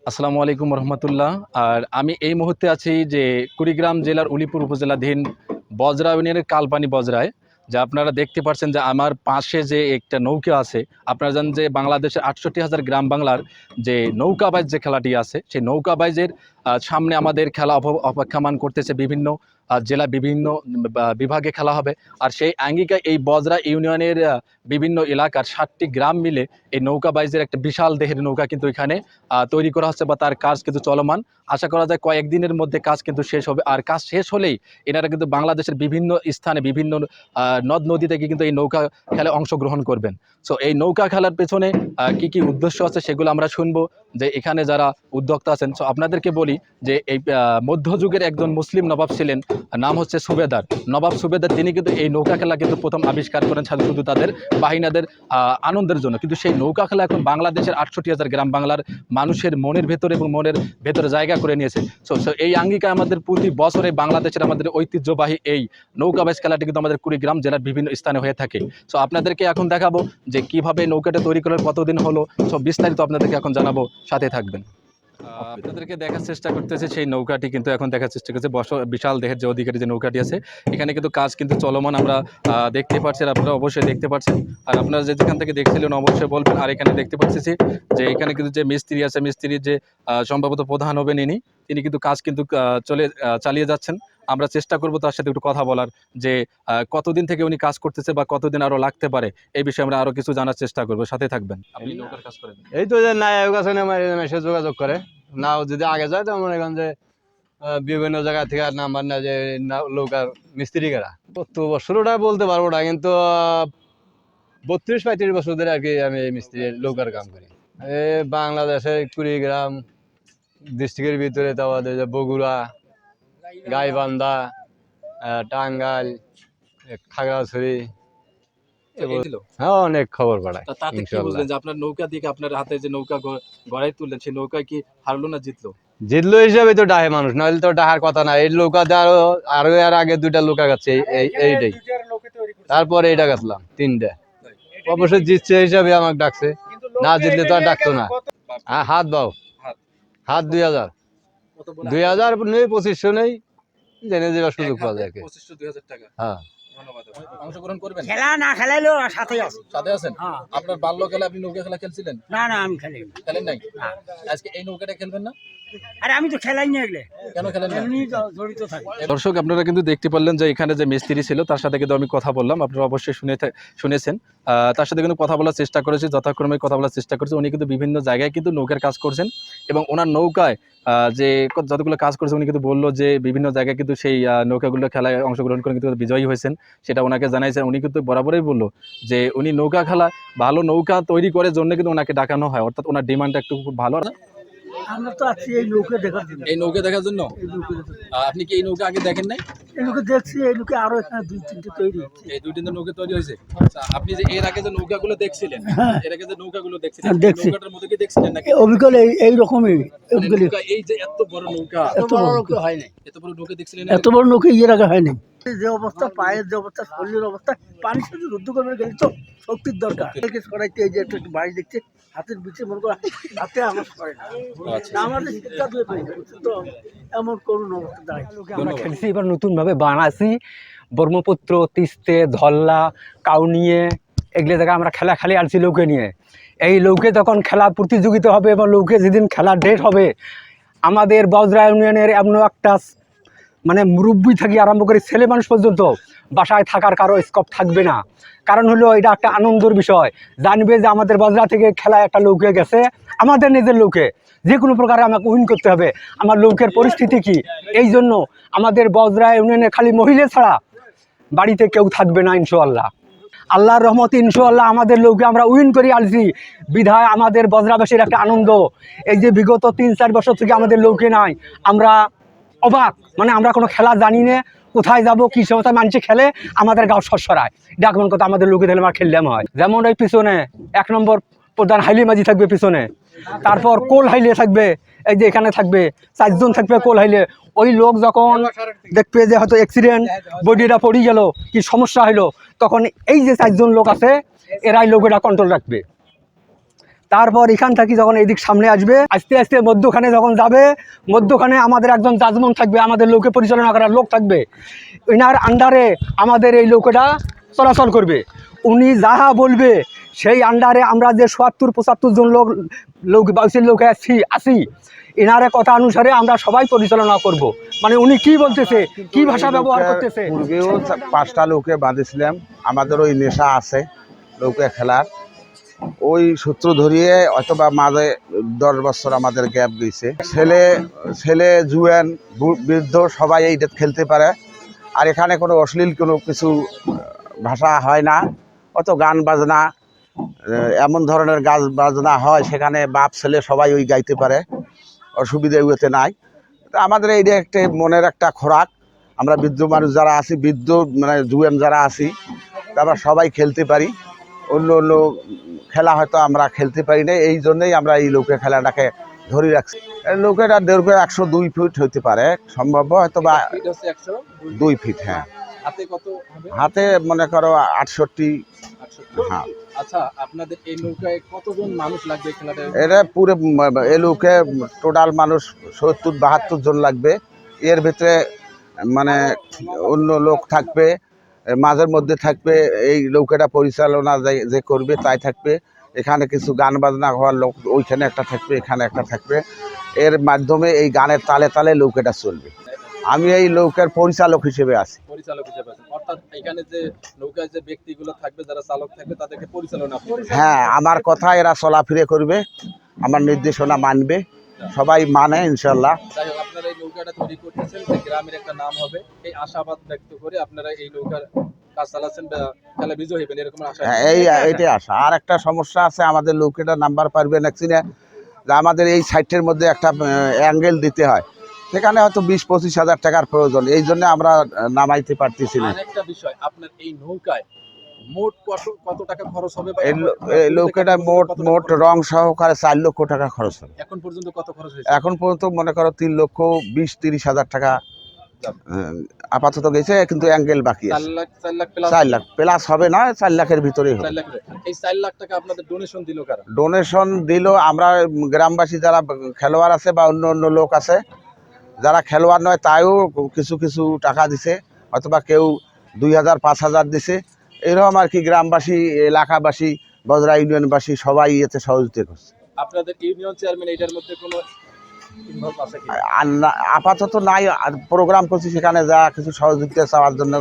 আসসালামু আলাইকুম রহমতুল্লাহ। আর আমি এই মুহূর্তে আছি যে কুড়িগ্রাম জেলার উলিপুর উপজেলাধীন বজরা ইউনিয়নের কালপানি বজরায়। যা আপনারা দেখতে পাচ্ছেন যে আমার পাশে যে একটা নৌকা আছে। আপনারা জানেন যে বাংলাদেশের 68,000 গ্রাম বাংলার যে নৌকাবাইজ যে খেলাটি আছে, সেই নৌকাবাইজের সামনে আমাদের খেলা অপেক্ষমান করতেছে। বিভিন্ন জেলা বিভিন্ন বিভাগে খেলা হবে। আর সেই আঙ্গিকায় এই বজরা ইউনিয়নের বিভিন্ন এলাকার 60টি গ্রাম মিলে এই নৌকাবাইজের একটা বিশাল দেহের নৌকা কিন্তু এখানে তৈরি করা হচ্ছে বা তার কাজ কিন্তু চলমান। আশা করা যায় কয়েকদিনের মধ্যে কাজ কিন্তু শেষ হবে। আর কাজ শেষ হলেই এনারা কিন্তু বাংলাদেশের বিভিন্ন স্থানে বিভিন্ন নদ নদী থেকে কিন্তু এই নৌকা খেলায় অংশগ্রহণ করবেন। সো এই নৌকা খেলার পেছনে কি কি উদ্দেশ্য আছে সেগুলো আমরা শুনবো যে এখানে যারা উদ্যোক্তা আছেন। সো আপনাদেরকে বলি যে এই মধ্যযুগের একজন মুসলিম নবাব ছিলেন, নাম হচ্ছে সুবেদার। নবাব সুবেদার তিনি কিন্তু এই নৌকা খেলা কিন্তু প্রথম আবিষ্কার করেন শুধু তাদের বাহিনীদের আনন্দের জন্য। কিন্তু সেই নৌকা খেলা এখন বাংলাদেশের 68,000 গ্রাম বাংলার মানুষের মনের ভেতরে এবং মনের ভেতরে জায়গা করে নিয়েছে। সো এই আঙ্গিকায় আমাদের প্রতি বছরে বাংলাদেশের আমাদের ঐতিহ্যবাহী এই নৌকাবাইজ খেলাটি কিন্তু আমাদের কুড়িগ্রাম জেলার বিভিন্ন স্থানে হয়ে থাকে। সো আপনাদেরকে এখন দেখাবো যে কিভাবে নৌকাটা তৈরি করার কতদিন হলো। সব বিস্তারিত আপনাদেরকে এখন জানাবো, সাথে থাকবেন। আপনাদেরকে দেখার চেষ্টা করতেছে সেই নৌকাটি কিন্তু এখন দেখার চেষ্টা করছে বিশাল দেহের যে অধিকারী যে নৌকাটি আছে। এখানে কিন্তু কাজ কিন্তু চলমান আমরা দেখতে পাচ্ছি, আপনারা অবশ্যই দেখতে পাচ্ছেন। আর আপনারা যেখান থেকে দেখছিলেন অবশ্যই বলবেন। আর এখানে দেখতে পাচ্ছি যে এখানে কিন্তু যে মিস্ত্রি আছে, মিস্ত্রির যে সম্ভবত প্রধান হবেন তিনি কিন্তু কাজ কিন্তু চালিয়ে যাচ্ছেন। আমরা চেষ্টা করব তার সাথে একটু কথা বলার, যে কতদিন থেকে উনি কাজ করতেছে বা কতদিন আরো লাগতে পারে, এই বিষয়ে আমরা আরো কিছু জানার চেষ্টা করবো। সাথে থাকবেন। আপনি নৌকার কাজ করেন? এই তো যে নায়ক আছে এসে যোগাযোগ করে, নাও যদি আগে যায় তো মনে করেন যে বিভিন্ন জায়গা থেকে নাম্বার নেয় যে নৌকার মিস্ত্রি কারা। কত বছর ওটা বলতে পারবো না, কিন্তু 32-35 বছর ধরে আর কি আমি মিস্ত্রি নৌকার কাম করি। বাংলাদেশের কুড়িগ্রাম ডিস্ট্রিক্টের ভিতরে তো আমাদের যে বগুড়া, গাইবান্ধা, টাঙ্গাইল, খাগড়াছড়ি, হ্যাঁ অনেক খবর পাঠায়। আপনার নৌকা দিকে আপনার হাতে যে নৌকা গড়াই তুললেন, সেই নৌকায় কি হারলো না জিতলো? জিতলো হিসাবে তো ডাহে মানুষ, নাহলে তো ডাহার কথা না। এই নৌকাতে আরো এর আগে 2টা নৌকা গাচ্ছে, এইটাই। তারপরে এইটা গাছলাম 3টা। অবশ্যই জিতছে হিসাবে আমাকে ডাকছে, না জিতলে তো আর ডাকতো না। হ্যাঁ হাত বাও, হাত 2000 নেই, 2500 নেই, জেনে যাওয়ার সুযোগ পাওয়া যায়। 2500-2000 টাকা। হ্যাঁ অংশগ্রহণ করবেন? খেলা না খেলাইলেও সাথে আছে। সাথে আছেন? আপনার বাল্যকালে আপনি নৌকা খেলা খেলছিলেন? না আমি খেলি খেলেন নাই? আজকে এই নৌকাটা খেলবেন না? আরে আমি তো খেলাই না এগুলো। কেন খেলেন না? এমনি জড়িত থাকি। দর্শক, আপনারা কিন্তু দেখতে পারলেন যে এখানে যে মিস্ত্রি ছিল তার সাথে কিন্তু আমি কথা বললাম। আপনারা অবশ্যই শুনেছেন। তার সাথে কিন্তু কথা বলার চেষ্টা করেছি, যথাক্রমে কথা বলার চেষ্টা করেছি। উনি কিন্তু বিভিন্ন জায়গায় কিন্তু নৌকার কাজ করছেন এবং ওনার নৌকায় যে যতগুলো কাজ করেছে উনি কিন্তু বললো যে বিভিন্ন জায়গায় কিন্তু সেই নৌকাগুলো খেলায় অংশগ্রহণ করে কিন্তু বিজয়ী হয়েছেন, সেটা ওনাকে জানাইছেন। উনি কিন্তু বরাবরই বললো যে উনি নৌকা খেলা ভালো নৌকা তৈরি করার জন্য কিন্তু ওনাকে ডাকানো হয়, অর্থাৎ ওনার ডিমান্ডটা একটু খুব ভালো। আমরা তো আছি এই নৌকা দেখার জন্য। এই নৌকা দেখার জন্য? আপনি কি এই নৌকা আগে দেখেন নাই? এই নৌকা দেখছি, এই নৌকা আরো এখানে 2-3টে তৈরি হচ্ছে। এই 2-3টে নৌকা তৈরি হয়েছে। আচ্ছা, আপনি যে এর আগে যে নৌকাগুলো দেখছিলেন, এর আগে যে নৌকাগুলো দেখছিলেন, নৌকাটার মধ্যে কি দেখছিলেন নাকি? অবিকল এই রকমই। এই যে এত বড় নৌকা, এত বড় নৌকা হয় না। এত বড় নৌকা দেখছিলেন? এত বড় নৌকা এর আগে হয় না। যে অবস্থা, পায়ের যে অবস্থা, শরীরের অবস্থা, পানির সাথে যুদ্ধ করবে গেলে তো শক্তির দরকার। সরাইতে এই যে একটু বাড়ি দেখছে, হাতের বিচে মনে করো হাতে আমার সরে না। আমাদের শিক্ষা দিয়ে তো এমন করুন অবস্থা দাঁড়ায়। আমরা খেলছি, এবার নতুন ভাবে বানাচ্ছি। ব্রহ্মপুত্র, তিস্তে, ধল্লা, কাউনিয়ে এগুলো জায়গায় আমরা খেলা খেলে আনছি লৌকে নিয়ে। এই লৌকে তখন খেলা প্রতিযোগিতা হবে এবং লৌকে যেদিন খেলার ডেট হবে, আমাদের বজরা ইউনিয়নের এমন একটা মানে মুরব্বী থেকে আরম্ভ করে ছেলে মানুষ পর্যন্ত বাসায় থাকার কারো স্কোপ থাকবে না। কারণ হলো এটা একটা আনন্দের বিষয়। জানবে যে আমাদের বজরা থেকে খেলা একটা লৌকে গেছে, আমাদের নিজের লৌকে, যে কোনো প্রকারে আমাকে উইন করতে হবে। আমার লৌকের পরিস্থিতি কি, এই জন্য আমাদের বজরা ইউনিয়নে খালি মহিলা ছাড়া বাড়িতে কেউ থাকবে না ইনশাআল্লাহ। আল্লাহর রহমতে ইনশাআল্লাহ আমাদের লৌকে আমরা উইন করে আনছি বিধায় আমাদের বজরাবাসীর একটা আনন্দ। এই যে বিগত 3-4 বছর থেকে আমাদের লৌকে নাই, আমরা অবাক। মানে আমরা কোনো খেলা জানি না, কোথায় যাব কি সমস্যা, মানুষে খেলে আমাদের গাঁও সরসরায় ডাকমন কথা আমাদের লোকে দিলে আমার খেললাম হয়। যেমন ওই পিছনে 1 নম্বর প্রধান হাইলি মাঝি থাকবে পিছনে, তারপর কোল হাইলে থাকবে, এই যে এখানে থাকবে 4 জন থাকবে কোল হাইলে। ওই লোক যখন দেখবে যে হয়তো অ্যাক্সিডেন্ট, বডিটা পড়ে গেল, কি সমস্যা হলো, তখন এই যে 4 জন লোক আছে এরাই লোকেরা কন্ট্রোল রাখবে। তারপর এখান থেকে যখন এইদিক সামনে আসবে, আস্তে আস্তে মধ্যখানে যখন যাবে, মধ্যখানে আমাদের একজন জাজমন থাকবে, আমাদের লোকে পরিচালনা করার লোক থাকবে। এনার আন্ডারে আমাদের এই লোকেটা চলাচল করবে। উনি যাহা বলবে সেই আন্ডারে আমরা যে ৭০-৭৫ জন লোক বাউসির লোক আসি, এনারে কথা অনুসারে আমরা সবাই পরিচালনা করব। মানে উনি কি বলতেছে, কি ভাষা ব্যবহার করতেছে। পূর্বেও 5টা লোকে বাঁধেছিলাম, আমাদের ওই নেশা আছে লোকে খেলার, ওই সূত্র ধরিয়ে অথবা মাঝে 10 বছর আমাদের গ্যাপ দিয়েছে। ছেলে জুয়ান বৃদ্ধ সবাই এইটা খেলতে পারে। আর এখানে কোনো অশ্লীল কোনো কিছু ভাষা হয় না, অত গান বাজনা এমন ধরনের গান বাজনা হয় সেখানে বাপ ছেলে সবাই ওই গাইতে পারে, অসুবিধা ওইতে নাই। তা আমাদের এইটা একটা মনের একটা খোরাক, আমরা বৃদ্ধ মানুষ যারা আছি, বৃদ্ধ মানে জুয়ান যারা আছি, আমরা সবাই খেলতে পারি। অন্য অন্য খেলা হয়তো আমরা খেলতে পারি না, এই জন্যই আমরা এই লোকে খেলাটাকে ধরে রাখছি। লোকেরা দৈর্ঘ্য 102 ফিট হইতে পারে সম্ভব, হয়তো বা 2 ফিট। হ্যাঁ, হাতে মনে করো 68। হ্যাঁ। আচ্ছা, আপনাদের এই নৌকায় কতজন মানুষ লাগবে খেলাটা? এটা পুরো এই লোকে টোটাল মানুষ 70-72 জন লাগবে। এর ভিতরে মানে অন্য লোক থাকবে, মাঝের মধ্যে থাকবে এই নৌকাটা পরিচালনা যে করবে তাই থাকবে। এখানে কিছু গান বাজনা হওয়ার লোক ওইখানে একটা থাকবে, এখানে একটা থাকবে। এর মাধ্যমে এই গানের তালে তালে নৌকাটা চলবে। আমি এই নৌকার পরিচালক হিসেবে আছি। অর্থাৎ এখানে যে নৌকায় যে ব্যক্তিগুলো থাকবে, যারা চালক থাকবে, তাদেরকে পরিচালনা করবে। হ্যাঁ, আমার কথা এরা চলাফিরে করবে, আমার নির্দেশনা মানবে, সবাই মানে ইনশাল্লাহ। যাই হোক, আপনারা এই নৌকাটা তৈরি করতেছেন, যে গ্রামের একটা নাম হবে, এই আশাবাদ ব্যক্ত করে আপনারা এই নৌকার কাজ চালাচ্ছেন বা খেলা বিজয়ী হবেন, এরকম আশা। হ্যাঁ, এইটাই আশা। আর একটা সমস্যা আছে, আমাদের নৌকাটা নাম্বার পারবে না যে আমাদের এই সাইটের মধ্যে একটা অ্যাঙ্গেল দিতে হয়, সেখানে হয়তো 20-25 হাজার টাকার প্রয়োজন, এই জন্য আমরা নামাইতে পারতেছি না। আরেকটা বিষয়, আপনার এই নৌকায় মোট কত টাকা খরচ হবে? এই নৌকাটা মোট রং সহকারে 4 লক্ষ টাকা খরচ হবে। এখন পর্যন্ত কত খরচ হয়েছে? এখন পর্যন্ত মনে করো 3,20-30 হাজার টাকা আপাতত গেছে, কিন্তু অ্যাঙ্গেল বাকি আছে। 4 লাখ প্লাস হবে না, 4 লাখের ভিতরেই হবে। এই 4 লাখ টাকা আপনাদের ডোনেশন দিল কারা? ডোনেশন দিল আমরা গ্রামবাসী, যারা খেলোয়াড় আছে বা অন্য অন্য লোক আছে, যারা খেলোয়াড় নয় তাইও কিছু কিছু টাকা দিছে, অথবা কেউ 2,000-5,000 দিছে। এরকম আর কি, গ্রামবাসী, এলাকাবাসী, বজরা ইউনিয়নবাসী সবাই এতে সহযোগিতা করছে। আপনাদের ইউনিয়ন চেয়ারম্যান এটার মধ্যে কোনো ইনভলভ আছে কি? আপাতত নাই, প্রোগ্রাম করছি, সেখানে যা কিছু সহযোগিতা চাওয়ার জন্য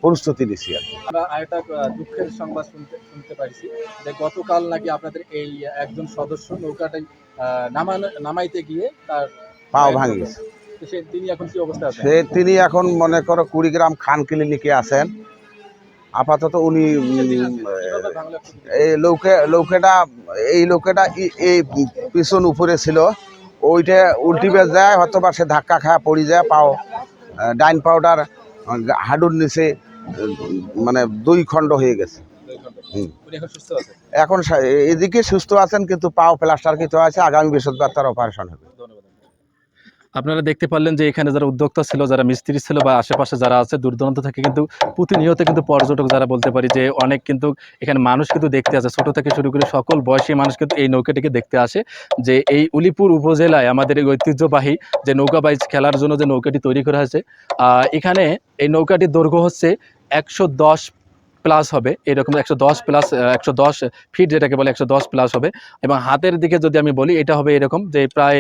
প্রস্তুতি নিচ্ছি আর কি। আমরা আরেকটা দুঃখের সংবাদ শুনতে পাইছি যে গতকাল নাকি আপনাদের এই একজন সদস্য নৌকাটাই নামাইতে গিয়ে তার পাও ভাঙি গেছে। তিনি এখন কি অবস্থা আছে? তিনি এখন মনে করো কুড়িগ্রাম খান ক্লিনিকে আছেন আপাতত। উনি এই নৌকাটা এই পিছন উপরে ছিল, ওইটা উল্টিবে যায়, হয়তো বা সে ধাক্কা খায় পড়ে যায়, পাও ডাইন পাউডার হাডুর নিচে মানে 2 খণ্ড হয়ে গেছে। এখন এদিকে সুস্থ আছেন, কিন্তু পাও প্লাস্টার কিছু আছে, আগামী বৃহস্পতিবার তার অপারেশন হবে। আপনারা দেখতে পারলেন যে এখানে যারা উদ্যোক্তা ছিল, যারা মিস্ত্রি ছিল বা আশেপাশে যারা আছে, দূর দূরান্ত থেকে কিন্তু প্রতিনিয়ত কিন্তু পর্যটক যারা বলতে পারি যে অনেক কিন্তু এখানে মানুষ কিন্তু দেখতে আসে, ছোট থেকে শুরু করে সকল বয়সী মানুষ কিন্তু এই নৌকাটিকে দেখতে আসে। যে এই উলিপুর উপজেলায় আমাদের এই ঐতিহ্যবাহী যে নৌকা বাইচ খেলার জন্য যে নৌকাটি তৈরি করা হয়েছে, এখানে এই নৌকাটির দৈর্ঘ্য হচ্ছে 110 প্লাস হবে, এরকম 110 ফিট, যেটাকে বলে 110 প্লাস হবে। এবং হাতের দিকে যদি আমি বলি, এটা হবে এরকম যে প্রায়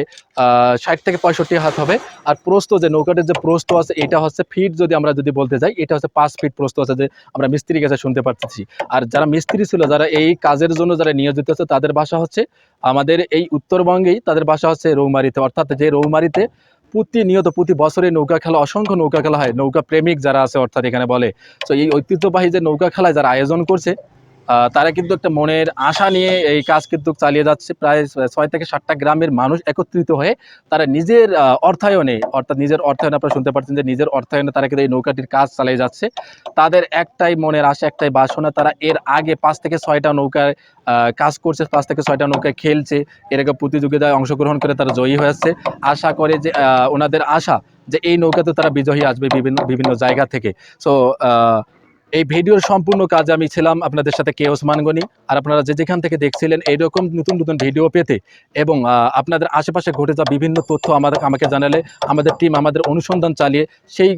60 থেকে 65 হাত হবে। আর প্রস্থ, যে নৌকাটির যে প্রস্থ আছে, এটা হচ্ছে ফিট, আমরা যদি বলতে যাই, এটা হচ্ছে 5 ফিট প্রস্থ আছে, যে আমরা মিস্ত্রির কাছে শুনতে পাচ্ছি। আর যারা মিস্ত্রি ছিল, যারা এই কাজের জন্য যারা নিয়োজিত আছে, তাদের বাসা হচ্ছে আমাদের এই উত্তরবঙ্গেই, তাদের বাসা হচ্ছে রৌমারিতে। অর্থাৎ যে রৌমারিতে প্রতি বছরে নৌকা খেলা, অসংখ্য নৌকা খেলা হয়, নৌকা প্রেমিক যারা আছে অর্থাৎ এখানে বলে। তো এই ঐতিহ্যবাহী যে নৌকা খেলায় যারা আয়োজন করছে, তারা কিন্তু একটা মনের আশা নিয়ে এই কাজ কিন্তু চালিয়ে যাচ্ছে। প্রায় 6 থেকে 7টা গ্রামের মানুষ একত্রিত হয়ে তারা নিজের অর্থায়নে, আপনারা শুনতে পাচ্ছেন যে নিজের অর্থায়নে তারা কিন্তু এই নৌকাটির কাজ চালিয়ে যাচ্ছে। তাদের একটাই মনের আশা, একটাই বাসনা, তারা এর আগে 5 থেকে 6টা নৌকায় কাজ করছে, 5 থেকে 6টা নৌকায় খেলছে, এরকম প্রতিযোগিতায় অংশগ্রহণ করে তারা জয়ী হয়েছে। আশা করে যে ওনাদের আশা যে এই নৌকাতে তারা বিজয়ী আসবে বিভিন্ন জায়গা থেকে। সো এই ভিডিওর সম্পূর্ণ কাজ আমি ছিলাম আপনাদের সাথে ওসমান গনি। আর আপনারা যে যেখান থেকে দেখছিলেন এইরকম নতুন নতুন ভিডিও পেতে এবং আপনাদের আশেপাশে ঘটে যাওয়া বিভিন্ন তথ্য আমাকে জানালে আমাদের টিম আমাদের অনুসন্ধান চালিয়ে সেই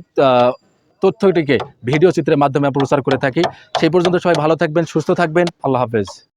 তথ্যটিকে ভিডিও চিত্রের মাধ্যমে প্রচার করে থাকি। সেই পর্যন্ত সবাই ভালো থাকবেন, সুস্থ থাকবেন। আল্লাহ হাফেজ।